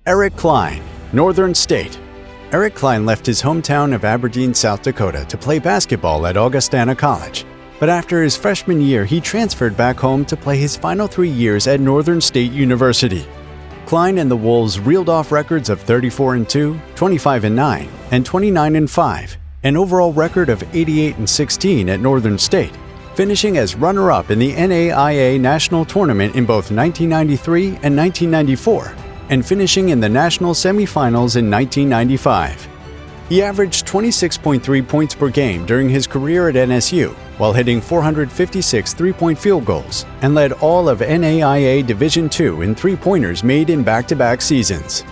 Eric Kline, Northern State. Eric Kline left his hometown of Aberdeen, South Dakota to play basketball at Augustana College. But after his freshman year, he transferred back home to play his final 3 years at Northern State University. Kline and the Wolves reeled off records of 34-2, 25-9, and 29-5, an overall record of 88-16 at Northern State, finishing as runner-up in the NAIA National Tournament in both 1993 and 1994, and finishing in the national semifinals in 1995. He averaged 26.3 points per game during his career at NSU, while hitting 456 three-point field goals, and led all of NAIA Division II in three-pointers made in back-to-back seasons.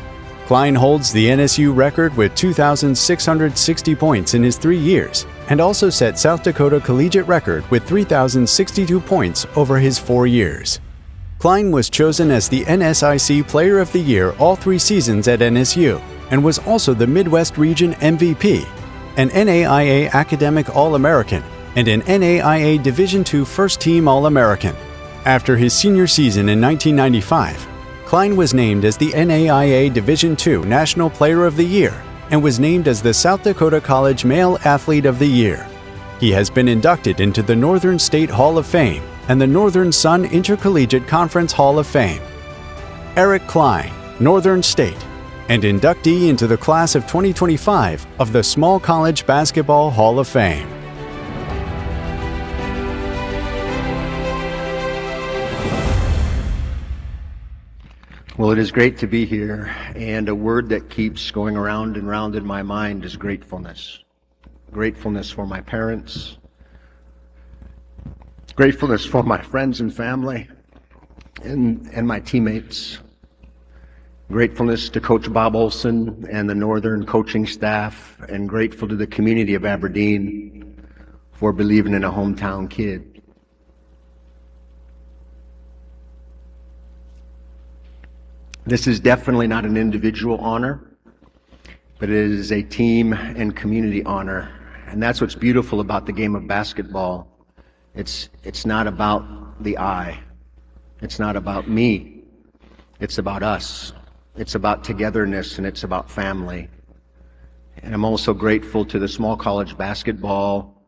Kline holds the NSU record with 2,660 points in his 3 years, and also set South Dakota collegiate record with 3,062 points over his 4 years. Kline was chosen as the NSIC Player of the Year all 3 seasons at NSU, and was also the Midwest Region MVP, an NAIA Academic All-American, and an NAIA Division II First Team All-American. After his senior season in 1995, Kline was named as the NAIA Division II National Player of the Year and was named as the South Dakota College Male Athlete of the Year. He has been inducted into the Northern State Hall of Fame and the Northern Sun Intercollegiate Conference Hall of Fame. Eric Kline, Northern State, and inductee into the class of 2025 of the Small College Basketball Hall of Fame. Well, it is great to be here, and a word that keeps going around and round in my mind is gratefulness. Gratefulness for my parents, gratefulness for my friends and family, and my teammates. Gratefulness to Coach Bob Olson and the Northern coaching staff, and grateful to the community of Aberdeen for believing in a hometown kid. This is definitely not an individual honor, but it is a team and community honor. And that's what's beautiful about the game of basketball. It's not about the I. It's not about me. It's about us. It's about togetherness, and it's about family. And I'm also grateful to the Small College Basketball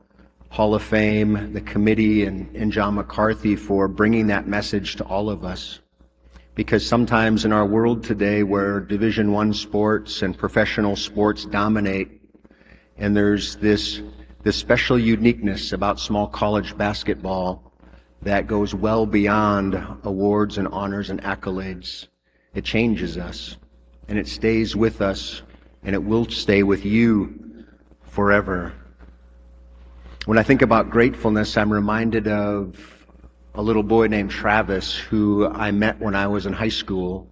Hall of Fame, the committee, and John McCarthy for bringing that message to all of us. Because sometimes in our world today, where Division I sports and professional sports dominate, and there's this special uniqueness about small college basketball that goes well beyond awards and honors and accolades. It changes us, and it stays with us, and it will stay with you forever. When I think about gratefulness, I'm reminded of a little boy named Travis who I met when I was in high school.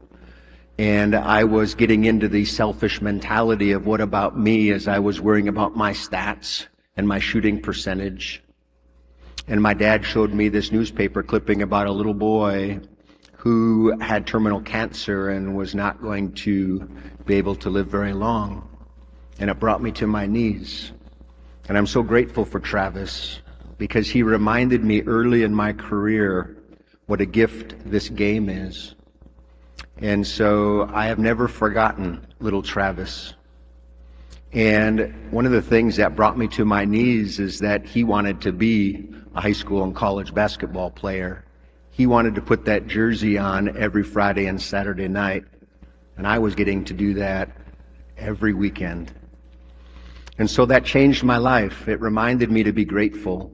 And I was getting into the selfish mentality of what about me, as I was worrying about my stats and my shooting percentage. And my dad showed me this newspaper clipping about a little boy who had terminal cancer and was not going to be able to live very long. And it brought me to my knees. And I'm so grateful for Travis, because he reminded me early in my career what a gift this game is. And so I have never forgotten little Travis. And one of the things that brought me to my knees is that he wanted to be a high school and college basketball player. He wanted to put that jersey on every Friday and Saturday night. And I was getting to do that every weekend. And so that changed my life. It reminded me to be grateful.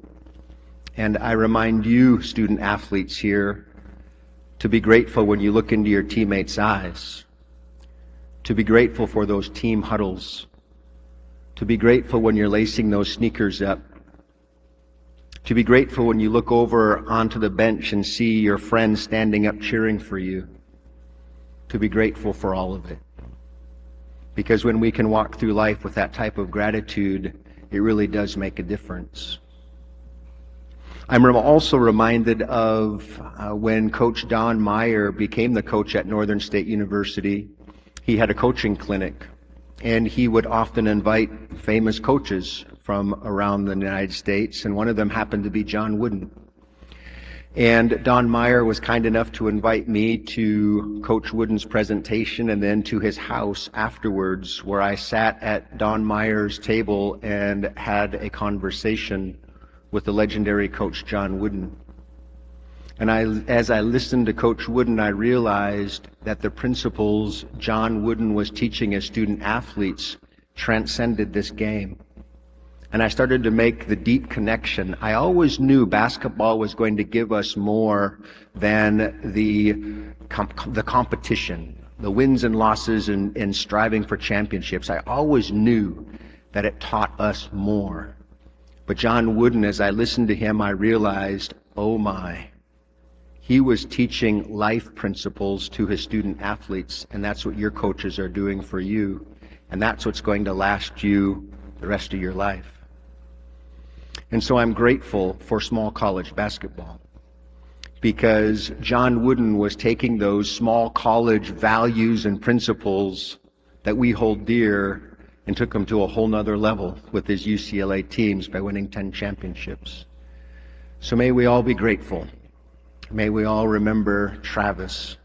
And I remind you, student athletes here, to be grateful when you look into your teammates' eyes, to be grateful for those team huddles, to be grateful when you're lacing those sneakers up, to be grateful when you look over onto the bench and see your friends standing up cheering for you, to be grateful for all of it. Because when we can walk through life with that type of gratitude, it really does make a difference. I'm also reminded of when Coach Don Meyer became the coach at Northern State University. He had a coaching clinic, and he would often invite famous coaches from around the United States, and one of them happened to be John Wooden. And Don Meyer was kind enough to invite me to Coach Wooden's presentation and then to his house afterwards, where I sat at Don Meyer's table and had a conversation with the legendary Coach John Wooden. And as I listened to Coach Wooden, I realized that the principles John Wooden was teaching his student athletes transcended this game. And I started to make the deep connection. I always knew basketball was going to give us more than the competition, the wins and losses and striving for championships. I always knew that it taught us more. But John Wooden, as I listened to him, I realized, oh my, he was teaching life principles to his student athletes, and that's what your coaches are doing for you. And that's what's going to last you the rest of your life. And so I'm grateful for small college basketball, because John Wooden was taking those small college values and principles that we hold dear and took them to a whole nother level with his UCLA teams by winning 10 championships. So may we all be grateful. May we all remember Travis,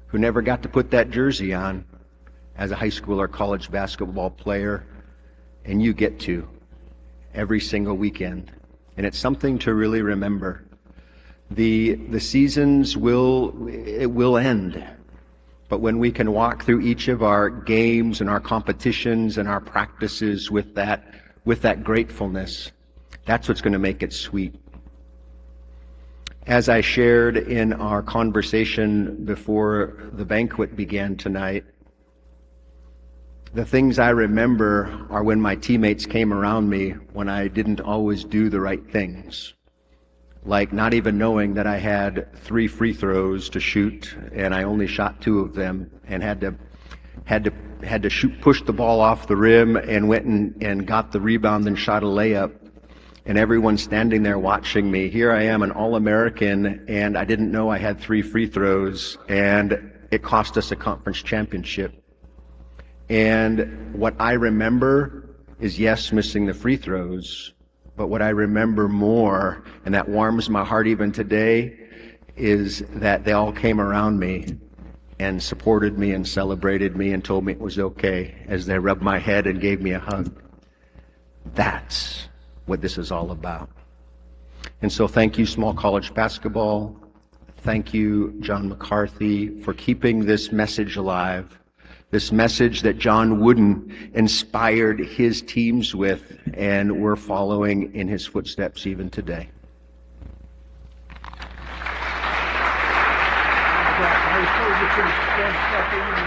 who never got to put that jersey on as a high school or college basketball player, and you get to every single weekend. And it's something to really remember. The seasons will end. But when we can walk through each of our games and our competitions and our practices with that gratefulness, that's what's going to make it sweet. As I shared in our conversation before the banquet began tonight, the things I remember are when my teammates came around me when I didn't always do the right things. Like not even knowing that I had 3 free throws to shoot and I only shot 2 of them, and had to push the ball off the rim and went and got the rebound and shot a layup. And everyone standing there watching me. Here I am, an All-American, and I didn't know I had 3 free throws, and it cost us a conference championship. And what I remember is, yes, missing the free throws, but what I remember more, and that warms my heart even today, is that they all came around me and supported me and celebrated me and told me it was okay as they rubbed my head and gave me a hug. That's what this is all about. And so thank you, small college basketball. Thank you, John McCarthy, for keeping this message alive. This message that John Wooden inspired his teams with, and we're following in his footsteps even today. I was told you could stand up in